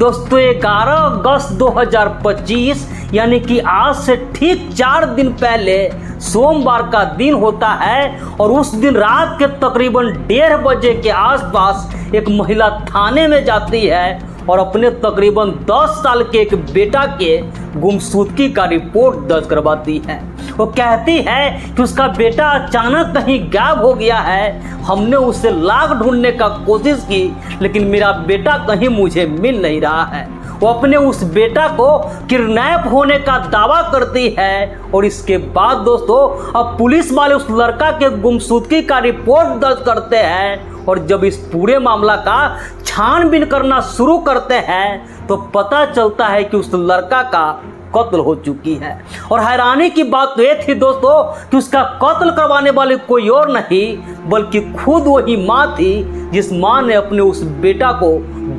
दोस्तों 11 अगस्त 2025 यानी कि आज से ठीक 4 दिन पहले सोमवार का दिन होता है और उस दिन रात के तकरीबन 1:30 बजे के आसपास एक महिला थाने में जाती है और अपने तकरीबन 10 साल के एक बेटा के गुमशुदगी का रिपोर्ट दर्ज करवाती है। वो कहती है कि उसका बेटा अचानक कहीं गायब हो गया है। हमने उसे लाख ढूंढने का कोशिश की लेकिन मेरा बेटा कहीं मुझे मिल नहीं रहा है। वो अपने उस बेटा को किडनैप होने का दावा करती है और इसके बाद दोस्तों अब पुलिस वाले उस लड़का के गुमशुदगी का रिपोर्ट दर्ज करते हैं और जब इस पूरे मामला का छानबीन करना शुरू करते हैं तो पता चलता है कि उस लड़का का कत्ल हो चुकी है। और हैरानी की बात तो ये थी दोस्तों कि उसका कत्ल करवाने वाले कोई और नहीं बल्कि खुद वही माँ थी जिस माँ ने अपने उस बेटा को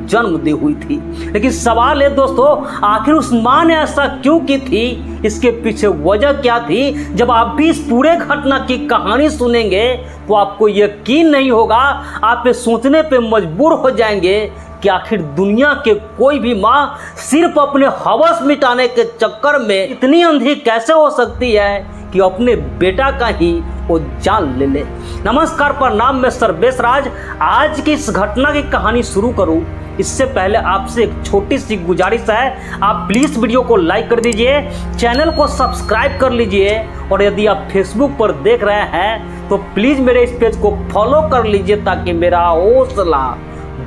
जन्म दी हुई थी। लेकिन सवाल है दोस्तों आखिर उस माँ ने ऐसा क्यों की थी, इसके पीछे वजह क्या थी। जब आप भी इस पूरे घटना की कहानी सुनेंगे तो आपको यकीन नहीं होगा, आप ये सोचने पे मजबूर हो जाएंगे कि आखिर दुनिया के कोई भी माँ सिर्फ अपने हवस मिटाने के चक्कर में इतनी अंधी कैसे हो सकती है कि अपने बेटा का ही वो जान ले ले। नमस्कार, प्रणाम, मैं सर्वेश राज। आज की इस घटना की कहानी शुरू करूं इससे पहले आपसे एक छोटी सी गुजारिश है, आप प्लीज़ वीडियो को लाइक कर दीजिए, चैनल को सब्सक्राइब कर लीजिए और यदि आप फेसबुक पर देख रहे हैं तो प्लीज़ मेरे इस पेज को फॉलो कर लीजिए ताकि मेरा हौसला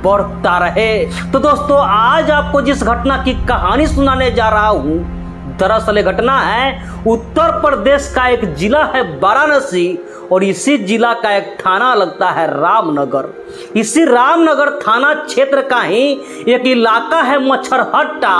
बढ़ता रहे। तो दोस्तों आज आपको जिस घटना की कहानी सुनाने जा रहा हूँ दरअसल ये घटना है उत्तर प्रदेश का एक जिला है वाराणसी और इसी जिला का एक थाना लगता है रामनगर। इसी रामनगर थाना क्षेत्र का ही एक इलाका है मच्छरहट्टा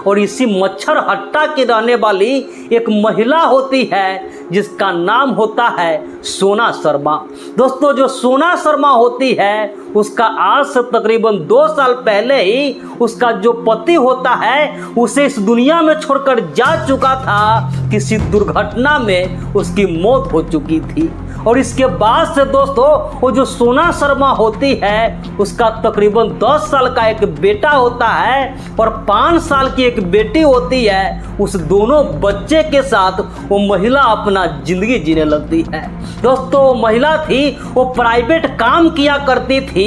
और इसी मच्छरहट्टा की रहने वाली एक महिला होती है जिसका नाम होता है सोना शर्मा। दोस्तों जो सोना शर्मा होती है उसका आज से तकरीबन 2 साल पहले ही उसका जो पति होता है उसे इस दुनिया में छोड़कर जा चुका था। किसी दुर्घटना में उसकी मौत हो चुकी थी और इसके बाद से दोस्तों वो जो सोना शर्मा होती है उसका तकरीबन 10 साल का एक बेटा होता है और 5 साल की एक बेटी होती है। उस दोनों बच्चे के साथ वो महिला अपना जिंदगी जीने लगती है। दोस्तों वो महिला थी वो प्राइवेट काम किया करती थी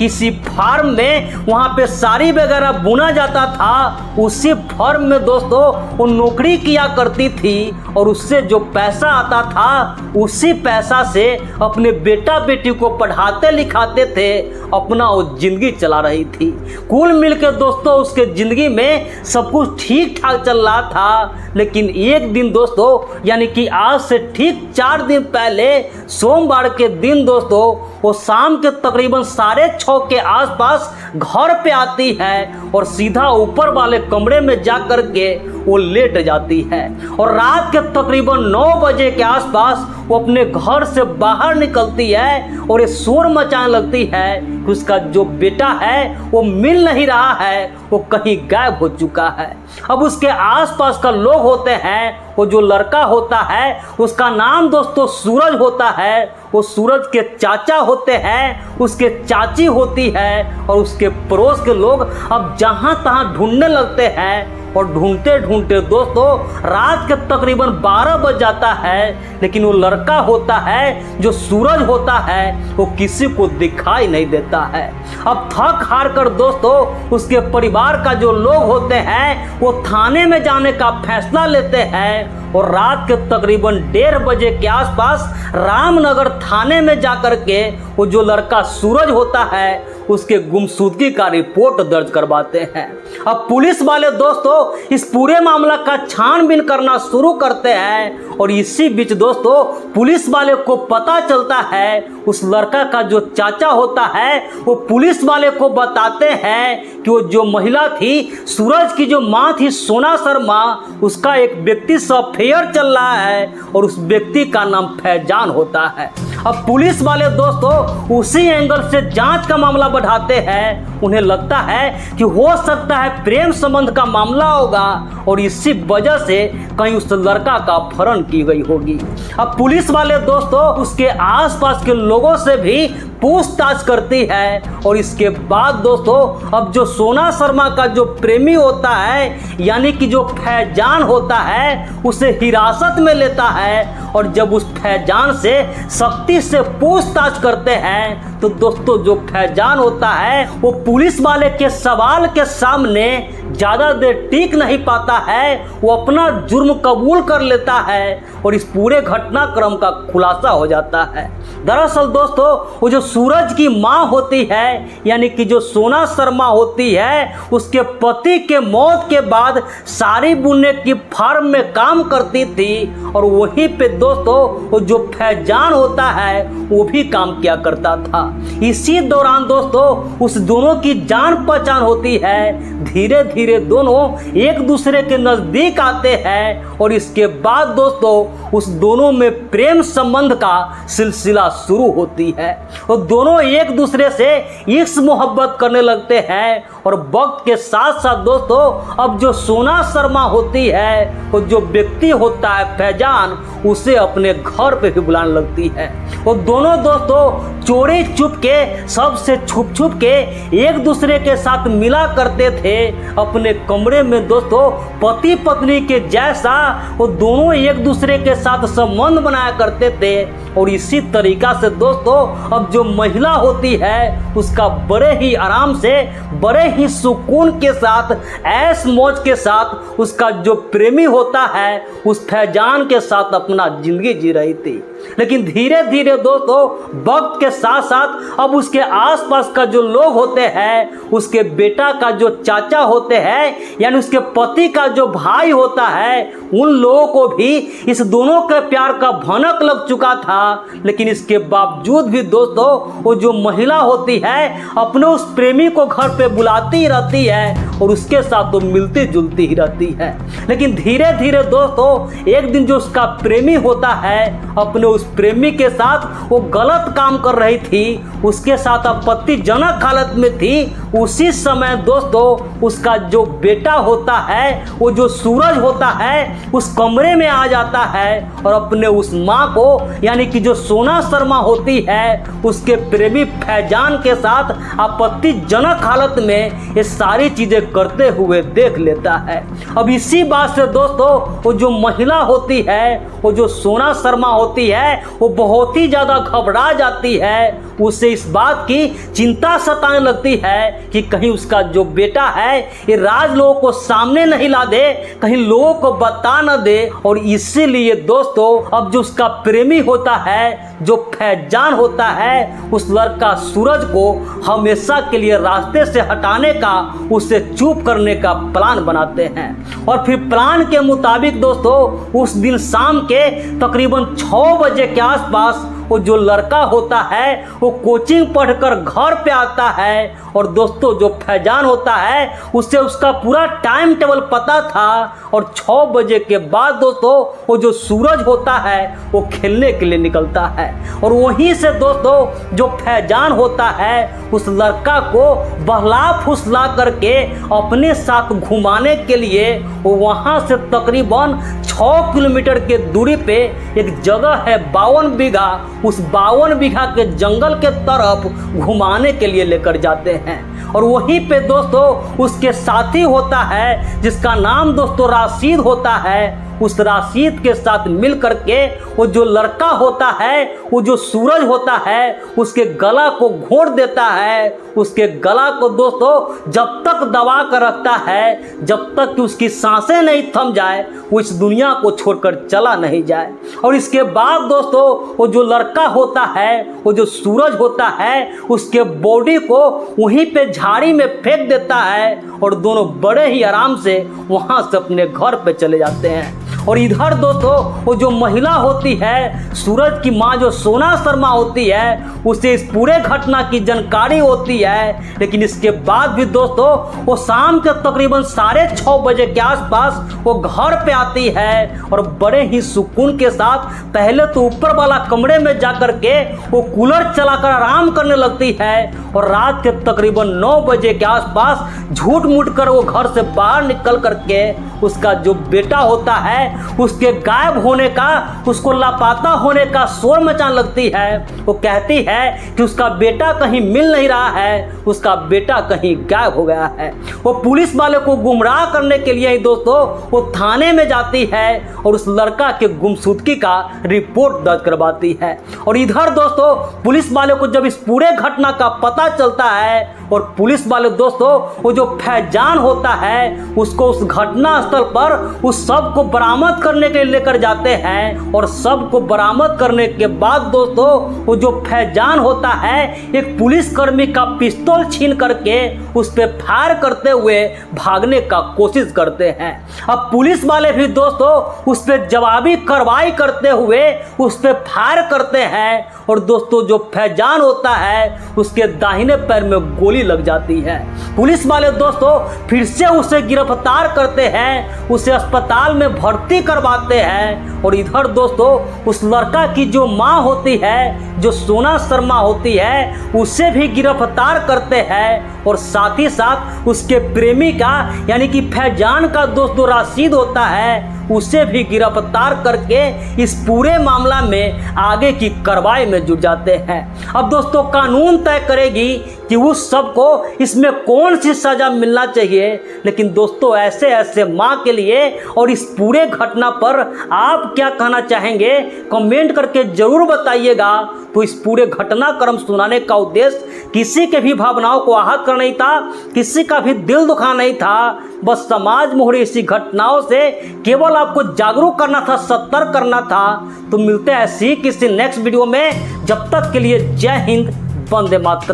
किसी फार्म में, वहाँ पे साड़ी वगैरह बुना जाता था। उसी फार्म में दोस्तों वो नौकरी किया करती थी और उससे जो पैसा आता था उसी पैसा से अपने बेटा बेटी को पढ़ाते लिखाते थे, अपना वो जिंदगी चला रही थी। कुल मिलकर दोस्तों उसके जिंदगी में सब कुछ ठीक ठाक चल रहा था। लेकिन एक दिन दोस्तों यानी कि आज से ठीक 4 दिन पहले सोमवार के दिन दोस्तों वो शाम के तकरीबन 6:30 के आसपास घर पे आती है और सीधा ऊपर वाले कमरे में जा कर के वो लेट जाती है और रात के तकरीबन 9 बजे के आसपास वो अपने घर से बाहर निकलती है और ये शोर मचाने लगती है कि उसका जो बेटा है वो मिल नहीं रहा है, वो कहीं गायब हो चुका है। अब उसके आसपास का लोग होते हैं, वो जो लड़का होता है उसका नाम दोस्तों सूरज होता है, वो सूरज के चाचा होते हैं, उसके चाची होती है और उसके पड़ोस के लोग अब जहाँ तहाँ ढूंढने लगते हैं और ढूंढते ढूंढते दोस्तों रात के तकरीबन 12 बज जाता है। लेकिन वो लड़का होता है जो सूरज होता है वो किसी को दिखाई नहीं देता है। अब थक हार कर दोस्तों उसके परिवार का जो लोग होते हैं वो थाने में जाने का फैसला लेते हैं और रात के तकरीबन 1:30 बजे के आसपास रामनगर थाने में जाकर के वो जो लड़का सूरज होता है उसके गुमशुदगी का रिपोर्ट दर्ज करवाते हैं। अब पुलिस वाले दोस्तों इस पूरे मामला का छानबीन करना शुरू करते हैं और इसी बीच दोस्तों पुलिस वाले को पता चलता है उस लड़का का जो चाचा होता है वो पुलिस वाले को बताते हैं कि वो जो महिला थी सूरज की जो माँ थी सोना शर्मा, उसका एक व्यक्ति से अफेयर चल रहा है और उस व्यक्ति का नाम फैजान होता है। अब पुलिस वाले दोस्तों उसी एंगल से जांच का मामला बढ़ाते हैं। उन्हें लगता है कि हो सकता है प्रेम संबंध का मामला होगा और इसी वजह से कहीं उस लड़का का अपहरण की गई होगी। अब पुलिस वाले दोस्तों उसके आसपास के लोगों से भी पूछताछ करती है। और इसके बाद दोस्तों अब जो सोना शर्मा का जो प्रेमी होता है यानी कि जो फैजान होता है उसे हिरासत में लेता है। और जब उस फैजान से सख्ती से पूछताछ करते हैं तो दोस्तों जो फैजान होता है वो पुलिस वाले के सवाल के सामने ज़्यादा देर टिक नहीं पाता है, वो अपना जुर्म कबूल कर लेता है और इस पूरे घटनाक्रम का खुलासा हो जाता है। दरअसल दोस्तों वो जो सूरज की माँ होती है यानी कि जो सोना शर्मा होती है उसके पति के मौत के बाद साड़ी बुनने की फर्म में काम करती थी और वहीं पे दोस्तों वो जो फैजान होता है वो भी काम किया करता था। इसी दौरान दोस्तों उस दोनों की जान पहचान होती है, धीरे धीरे दोनों एक दूसरे के नज़दीक आते हैं और इसके बाद दोस्तों उस दोनों में प्रेम संबंध का सिलसिला शुरू होती है और दोनों एक दूसरे से इश्क मोहब्बत करने लगते हैं। और वक्त के साथ साथ दोस्तों अब जो सोना शर्मा होती है वो जो व्यक्ति होता है फैजान उसे अपने घर पे भी बुलाने लगती है। और दोनों दोस्तों चोरी चुप के सबसे छुप छुप के एक दूसरे के साथ मिला करते थे अपने कमरे में दोस्तों, पति पत्नी के जैसा वो दोनों एक दूसरे के साथ संबंध बनाया करते थे। और इसी तरीका से दोस्तों अब जो महिला होती है उसका बड़े ही आराम से बड़े ही सुकून के साथ ऐश मौज के साथ उसका जो प्रेमी होता है उस फैजान के साथ अपना जिंदगी जी रही थी। लेकिन धीरे धीरे दोस्तों वक्त के साथ साथ अब उसके आसपास का जो लोग होते हैं, उसके बेटा का जो चाचा होते हैं यानी उसके पति का जो भाई होता है, उन लोगों को भी इस दोनों के प्यार का भनक लग चुका था। लेकिन इसके बावजूद भी दोस्तों वो जो महिला होती है अपने उस प्रेमी को घर पे बुलाती ही रहती है और उसके साथ तो मिलती जुलती ही रहती है। लेकिन धीरे धीरे दोस्तों एक दिन जो उसका प्रेमी होता है अपने उस प्रेमी के साथ वो गलत काम कर रही थी, उसके साथ आपत्तिजनक हालत में थी। उसी समय दोस्तों उसका जो बेटा होता है वो जो सूरज होता है उस कमरे में आ जाता है और अपने उस माँ को यानी कि जो सोना शर्मा होती है उसके प्रेमी फैजान के साथ आपत्तिजनक हालत में ये सारी चीजें करते हुए देख लेता है। अब इसी बात से दोस्तों वो जो महिला होती है वो जो सोना शर्मा होती है वो बहुत ही ज़्यादा घबरा जाती है। उसे इस बात की चिंता सताने लगती है कि कहीं उसका जो बेटा है ये राज लोगों को सामने नहीं ला दे, कहीं लोगों को बता न दे। और इसीलिए दोस्तों अब जो उसका प्रेमी होता है जो फैजान होता है उस लड़का सूरज को हमेशा के लिए रास्ते से हटाने का, उसे चुप करने का प्लान बनाते हैं। और फिर प्लान के मुताबिक दोस्तों उस दिन शाम के तकरीबन 6 बजे के आसपास वो जो लड़का होता है वो कोचिंग पढ़कर घर पे आता है। और दोस्तों जो फैजान होता है उसे उसका पूरा टाइम टेबल पता था और 6 बजे के बाद दोस्तों वो जो सूरज होता है वो खेलने के लिए निकलता है। और वहीं से दोस्तों जो फैजान होता है उस लड़का को बहला फुसला करके अपने साथ घुमाने के लिए वो वहाँ से तकरीबन 6 किलोमीटर के दूरी पे एक जगह है 52 बीघा, उस 52 बीघा के जंगल के तरफ घुमाने के लिए लेकर जाते हैं। और वहीं पे दोस्तों उसके साथी होता है जिसका नाम दोस्तों राशिद होता है। उस राशिद के साथ मिल करके वो जो लड़का होता है वो जो सूरज होता है उसके गला को घोंट देता है। उसके गला को दोस्तों जब तक दबा कर रखता है जब तक कि उसकी सांसें नहीं थम जाए वो इस दुनिया को छोड़कर चला नहीं जाए। और इसके बाद दोस्तों वो जो लड़का होता है वो जो सूरज होता है उसके बॉडी को वहीं पे झाड़ी में फेंक देता है और दोनों बड़े ही आराम से वहाँ से अपने घर पे चले जाते हैं। और इधर दोस्तों वो जो महिला होती है सूरज की माँ जो सोना शर्मा होती है उसे इस पूरे घटना की जानकारी होती है। लेकिन इसके बाद भी दोस्तों वो शाम के तकरीबन 6:30 बजे के आसपास वो घर पे आती है और बड़े ही सुकून के साथ पहले तो ऊपर वाला कमरे में जा कर के वो कूलर चलाकर आराम करने लगती है। और रात के तकरीबन 9 बजे के आसपास झूठ मूठ कर वो घर से बाहर निकल करके उसका जो बेटा होता है उसके गायब होने का, उसको लापता होने का शोर मचाने लगती है। वो कहती है कि उसका बेटा कहीं मिल नहीं रहा है, उसका बेटा कहीं गायब हो गया है। वो पुलिस वाले को गुमराह करने के लिए ही दोस्तों वो थाने में जाती है और उस लड़का के गुमशुदगी का रिपोर्ट दर्ज करवाती है। और इधर दोस्तों पुलिस वाले को जब इस पूरे घटना का पता चलता है और पुलिस वाले दोस्तों वो जो फैजान होता है उसको उस घटना स्थल पर उस शव को बरामद करने के लिए लेकर जाते हैं। और शव को बरामद करने के बाद दोस्तों वो जो फैजान होता है एक पुलिसकर्मी का पिस्तौल छीन करके उस पे फायर करते हुए भागने का कोशिश करते हैं। अब पुलिस वाले भी दोस्तों उस पे जवाबी कार्रवाई करते हुए उस पे फायर करते हैं और दोस्तों जो फैजान होता है उसके दाहिने पैर में गोली लग जाती है। पुलिस वाले दोस्तों फिर से उसे गिरफ्तार करते हैं, उसे अस्पताल में भर्ती करवाते हैं। और इधर दोस्तों उस लड़का की जो माँ होती है, जो सोना शर्मा होती है, उसे भी गिरफ्तार करते हैं और साथ ही साथ उसके प्रेमी का यानी कि फैजान का दोस्तों राशिद होता है उसे भी गिरफ्तार करके इस पूरे मामला में आगे की कार्रवाई में जुट जाते हैं। अब दोस्तों कानून तय करेगी कि उस सबको इसमें कौन सी सजा मिलना चाहिए। लेकिन दोस्तों ऐसे ऐसे माँ के लिए और इस पूरे घटना पर आप क्या कहना चाहेंगे कमेंट करके जरूर बताइएगा। तो इस पूरे घटनाक्रम सुनाने का उद्देश्य किसी के भी भावनाओं को आहत करना नहीं था, किसी का भी दिल दुखाना नहीं था, बस समाज में हो रही ऐसी घटनाओं से केवल आपको जागरूक करना था, सतर्क करना था। तो मिलते हैं ऐसी किसी नेक्स्ट वीडियो में, जब तक के लिए जय हिंद, वंदे मातरम।